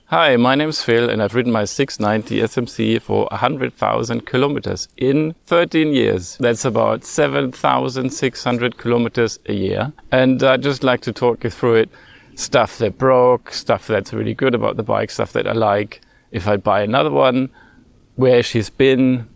Hi, my name's Phil and I've ridden my 690 SMC for 100,000 kilometers in 13 years. That's about 7,600 kilometers a year. And I'd just like to talk you through it. Stuff that broke, stuff that's really good about the bike, stuff that I like. If I buy another one, where she's been,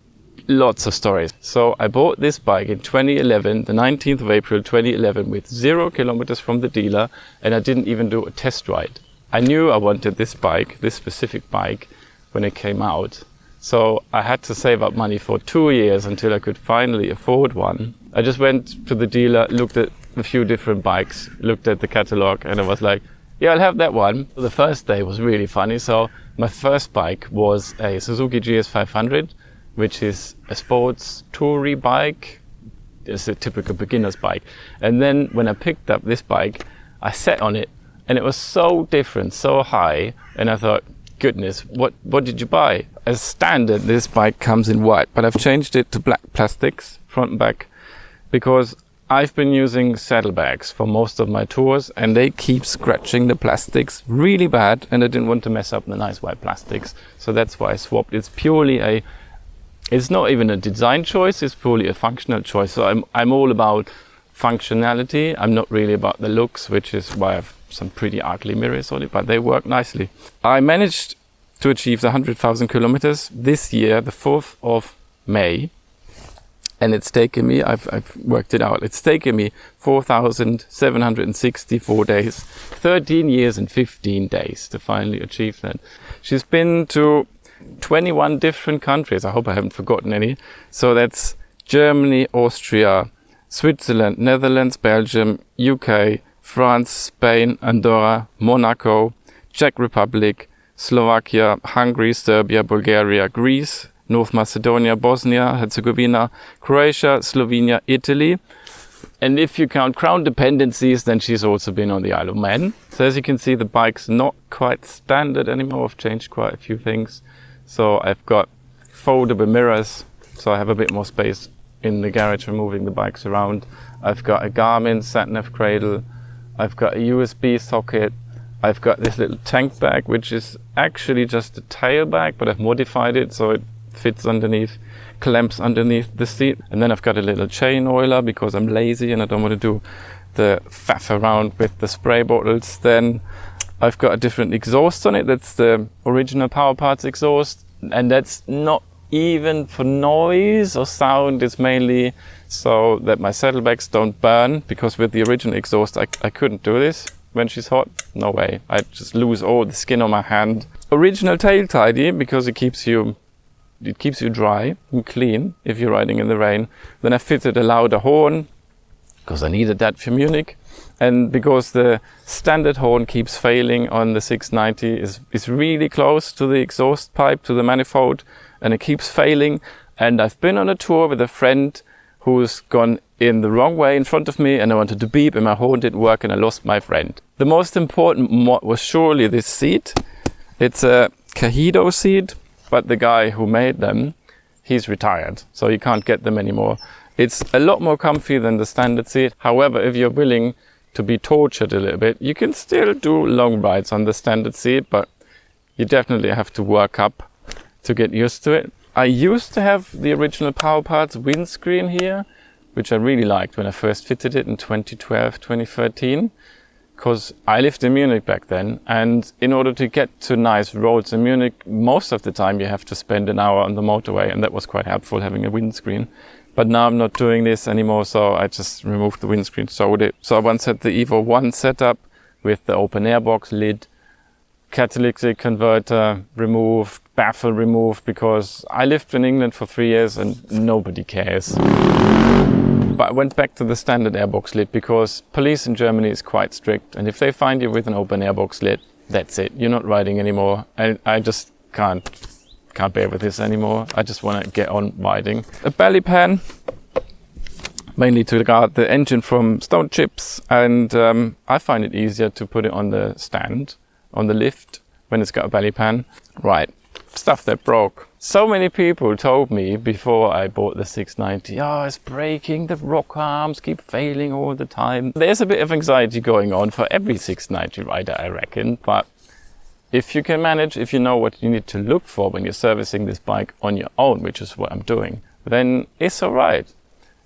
lots of stories. So I bought this bike in 2011, the 19th of April 2011, with 0 kilometers from the dealer, and I didn't even do a test ride. I knew I wanted this bike, this specific bike, when it came out. So I had to save up money for 2 years until I could finally afford one. I just went to the dealer, looked at a few different bikes, looked at the catalog, and I was like, yeah, I'll have that one. The first day was really funny. So my first bike was a Suzuki GS500, which is a sports toury bike. It's a typical beginner's bike. And then when I picked up this bike, I sat on it. And it was so different, so high, and I thought, goodness, what did you buy? As standard, this bike comes in white, but I've changed it to black plastics, front and back, because I've been using saddlebags for most of my tours, and they keep scratching the plastics really bad, and I didn't want to mess up the nice white plastics, so that's why I swapped. It's purely it's not even a design choice, it's purely a functional choice. So I'm all about functionality. I'm not really about the looks, which is why I've some pretty ugly mirrors on it, but they work nicely. I managed to achieve the 100,000 kilometers this year, the 4th of May, and it's taken me, I've worked it out, it's taken me 4,764 days, 13 years and 15 days to finally achieve that. She's been to 21 different countries. I hope I haven't forgotten any. So that's Germany, Austria, Switzerland, Netherlands, Belgium, UK, France, Spain, Andorra, Monaco, Czech Republic, Slovakia, Hungary, Serbia, Bulgaria, Greece, North Macedonia, Bosnia, Herzegovina, Croatia, Slovenia, Italy. And if you count crown dependencies, then she's also been on the Isle of Man. So as you can see, the bike's not quite standard anymore. I've changed quite a few things. So I've got foldable mirrors, so I have a bit more space in the garage for moving the bikes around. I've got a Garmin sat-nav cradle. I've got a USB socket. I've got this little tank bag, which is actually just a tail bag, but I've modified it so it fits underneath, clamps underneath the seat. And then I've got a little chain oiler because I'm lazy and I don't want to do the faff around with the spray bottles. Then I've got a different exhaust on it. That's the original Power Parts exhaust. And that's not even for noise or sound. It's mainly so that my saddlebags don't burn, because with the original exhaust I couldn't do this when she's hot. No way. I just lose all the skin on my hand. Original tail tidy, because it keeps you dry and clean if you're riding in the rain. Then I fitted a louder horn because I needed that for Munich, and because the standard horn keeps failing on the 690, is really close to the exhaust pipe, to the manifold, and it keeps failing. And I've been on a tour with a friend who's gone in the wrong way in front of me, and I wanted to beep and my horn didn't work and I lost my friend. The most important mod was surely this seat. It's a Cahido seat, but the guy who made them, he's retired, so you can't get them anymore. It's a lot more comfy than the standard seat. However, if you're willing to be tortured a little bit, you can still do long rides on the standard seat, but you definitely have to work up to get used to it. I used to have the original Power Parts windscreen here, which I really liked when I first fitted it in 2012, 2013, because I lived in Munich back then, and in order to get to nice roads in Munich, most of the time you have to spend an hour on the motorway, and that was quite helpful having a windscreen. But now I'm not doing this anymore, so I just removed the windscreen, sold it. So I once had the Evo 1 setup with the open air box lid, catalytic converter removed, baffle removed, because I lived in England for 3 years and nobody cares. But I went back to the standard airbox lid because police in Germany is quite strict, and if they find you with an open airbox lid, that's it. You're not riding anymore. And I just can't bear with this anymore. I just want to get on riding. A belly pan, mainly to guard the engine from stone chips, and I find it easier to put it on the stand, on the lift, when it's got a belly pan. Right, stuff that broke. So many people told me before I bought the 690, oh, it's breaking, the rock arms keep failing all the time. There's a bit of anxiety going on for every 690 rider, I reckon, but if you can manage, if you know what you need to look for when you're servicing this bike on your own, which is what I'm doing, then it's all right.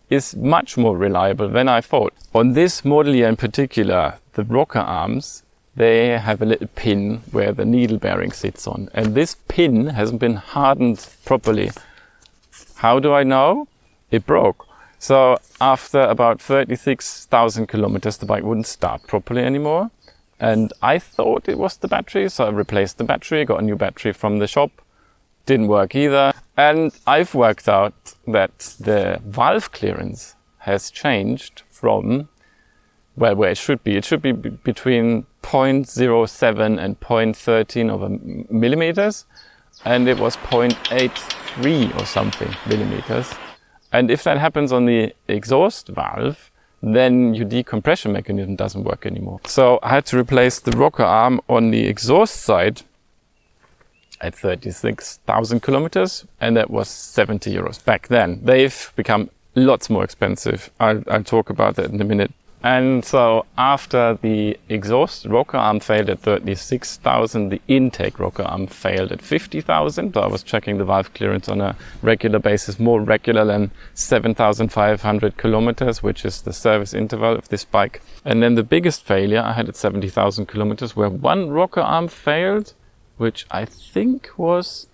It's much more reliable than I thought. On this model year in particular, the rocker arms, they have a little pin where the needle bearing sits on. And this pin hasn't been hardened properly. How do I know? It broke. So after about 36,000 kilometers, the bike wouldn't start properly anymore. And I thought it was the battery, so I replaced the battery, got a new battery from the shop. Didn't work either. And I've worked out that the valve clearance has changed from, well, where it should be. It should be between 0.07 and 0.13 of millimeters. And it was 0.83 or something millimeters. And if that happens on the exhaust valve, then your decompression mechanism doesn't work anymore. So I had to replace the rocker arm on the exhaust side at 36,000 kilometers, and that was 70 euros back then. They've become lots more expensive. I'll talk about that in a minute. And so after the exhaust rocker arm failed at 36,000, the intake rocker arm failed at 50,000. So I was checking the valve clearance on a regular basis, more regular than 7,500 kilometers, which is the service interval of this bike. And then the biggest failure I had at 70,000 kilometers, where one rocker arm failed, which I think was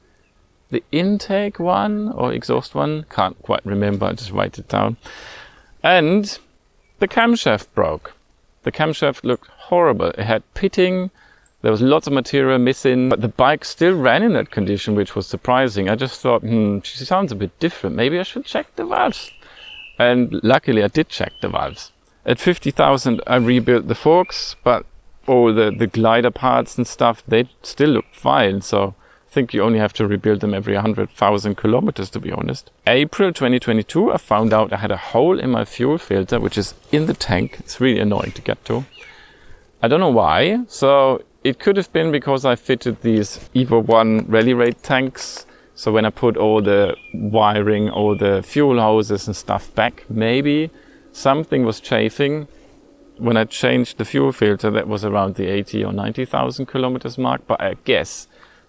the intake one or exhaust one. Can't quite remember, I'll just write it down. And the camshaft broke. The camshaft looked horrible. It had pitting, there was lots of material missing, but the bike still ran in that condition, which was surprising. I just thought, she sounds a bit different. Maybe I should check the valves. And luckily I did check the valves. At 50,000 I rebuilt the forks, but all the glider parts and stuff, they still looked fine. So I think you only have to rebuild them every 100,000 kilometers, to be honest. April 2022, I found out I had a hole in my fuel filter, which is in the tank. It's really annoying to get to. I don't know why. So it could have been because I fitted these Evo 1 rally raid tanks. So when I put all the wiring, all the fuel hoses and stuff back, maybe something was chafing. When I changed the fuel filter, that was around the 80 or 90,000 kilometers mark. But I guess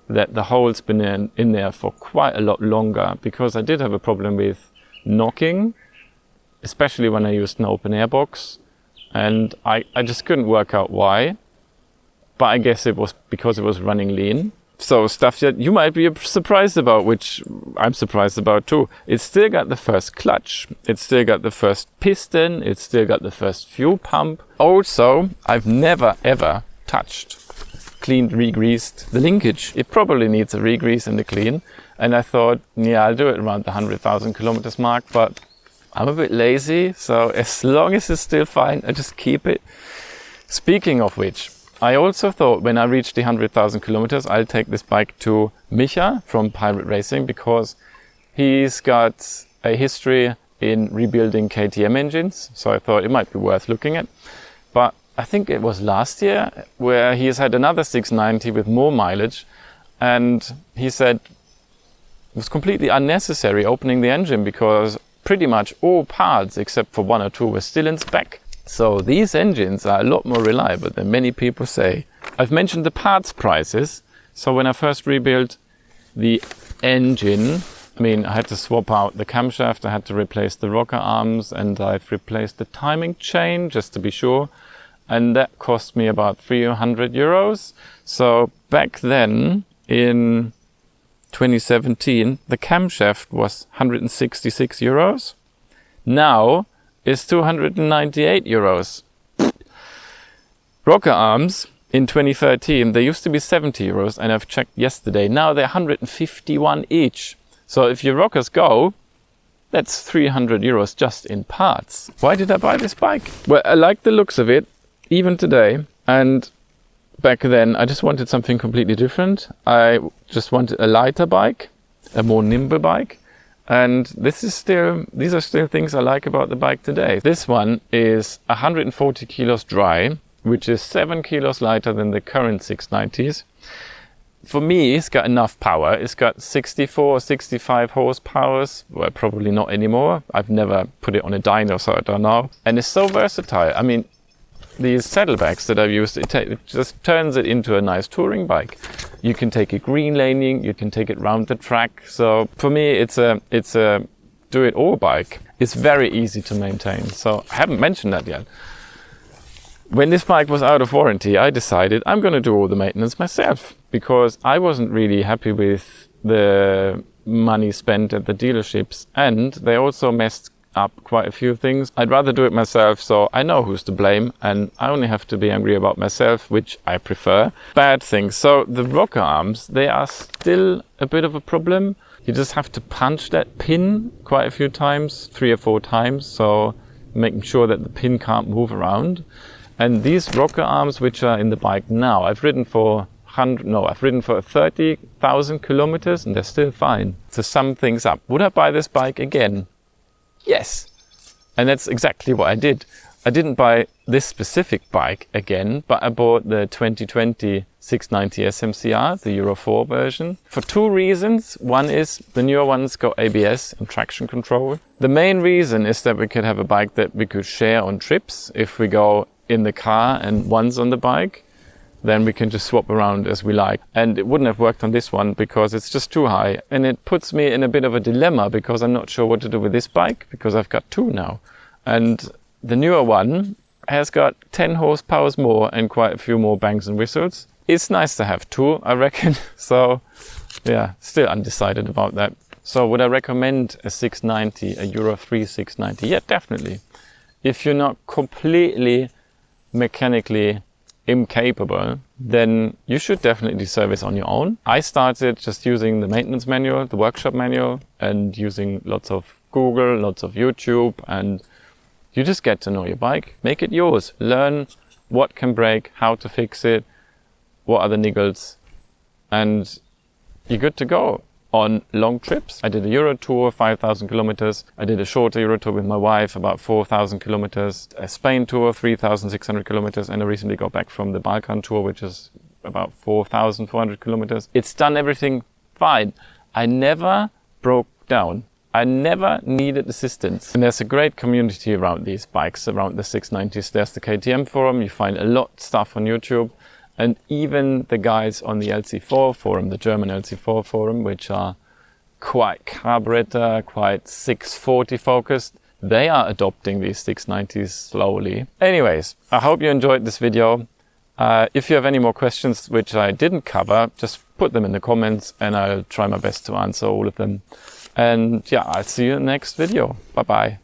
that the hole's been in there for quite a lot longer, because I did have a problem with knocking, especially when I used an open air box, and I just couldn't work out why, but I guess it was because it was running lean. So stuff that you might be surprised about, which I'm surprised about too. It's still got the first clutch, it's still got the first piston, it's still got the first fuel pump. Also, I've never ever touched, cleaned, re-greased the linkage. It probably needs a re-grease and a clean. And I thought, yeah, I'll do it around the 100,000 kilometers mark, but I'm a bit lazy. So as long as it's still fine, I just keep it. Speaking of which, I also thought when I reached the 100,000 kilometers, I'll take this bike to Micha from Pirate Racing, because he's got a history in rebuilding KTM engines. So I thought it might be worth looking at. But I think it was last year where he's had another 690 with more mileage, and he said it was completely unnecessary opening the engine because pretty much all parts except for one or two were still in spec. So these engines are a lot more reliable than many people say. I've mentioned the parts prices. So when I first rebuilt the engine, I had to swap out the camshaft, I had to replace the rocker arms, and I've replaced the timing chain just to be sure. And that cost me about 300 euros. So back then, in 2017, the camshaft was 166 euros. Now it's 298 euros. Rocker arms in 2013, they used to be 70 euros, and I've checked yesterday. Now they're 151 each. So if your rockers go, that's 300 euros just in parts. Why did I buy this bike? Well, I like the looks of it. Even today, and back then I just wanted something completely different. I just wanted a lighter bike, a more nimble bike, and these are still things I like about the bike today. This one is 140 kilos dry, which is 7 kilos lighter than the current 690s. For me, it's got enough power. It's got 64 or 65 horsepower. Well, probably not anymore. I've never put it on a dyno, so I don't know. And it's so versatile. these saddlebags that I've used, it just turns it into a nice touring bike. You can take it green laning, you can take it round the track. So for me, it's a do-it-all bike. It's very easy to maintain. So I haven't mentioned that yet. When this bike was out of warranty, I decided I'm going to do all the maintenance myself, because I wasn't really happy with the money spent at the dealerships, and they also messed up quite a few things. I'd rather do it myself, so I know who's to blame, and I only have to be angry about myself, which I prefer. Bad things. So the rocker arms, they are still a bit of a problem. You just have to punch that pin quite a few times, 3 or 4 times, so making sure that the pin can't move around. And these rocker arms, which are in the bike now, I've ridden for 30,000 kilometers, and they're still fine. To sum things up, would I buy this bike again? Yes. And that's exactly what I did. I didn't buy this specific bike again, but I bought the 2020 690 SMC-R, the Euro 4 version, for 2 reasons. One is the newer ones got ABS and traction control. The main reason is that we could have a bike that we could share on trips. If we go in the car and one's on the bike, then we can just swap around as we like. And it wouldn't have worked on this one because it's just too high. And it puts me in a bit of a dilemma because I'm not sure what to do with this bike, because I've got 2 now. And the newer one has got 10 horsepower more and quite a few more bangs and whistles. It's nice to have 2, I reckon. So yeah, still undecided about that. So would I recommend a 690, a Euro 3 690? Yeah, definitely. If you're not completely mechanically incapable, then you should definitely service on your own. I started just using the maintenance manual, the workshop manual, and using lots of Google, lots of YouTube, and you just get to know your bike, make it yours, learn what can break, how to fix it, what are the niggles, and you're good to go on long trips. I did a Euro tour, 5,000 kilometers. I did a shorter Euro tour with my wife, about 4,000 kilometers. A Spain tour, 3,600 kilometers. And I recently got back from the Balkan tour, which is about 4,400 kilometers. It's done everything fine. I never broke down. I never needed assistance. And there's a great community around these bikes, around the 690s. There's the KTM forum. You find a lot of stuff on YouTube. And even the guys on the LC4 forum, the German LC4 forum, which are quite carburetor, quite 640 focused, they are adopting these 690s slowly. Anyways, I hope you enjoyed this video. If you have any more questions which I didn't cover, just put them in the comments and I'll try my best to answer all of them. And yeah, I'll see you in the next video. Bye bye.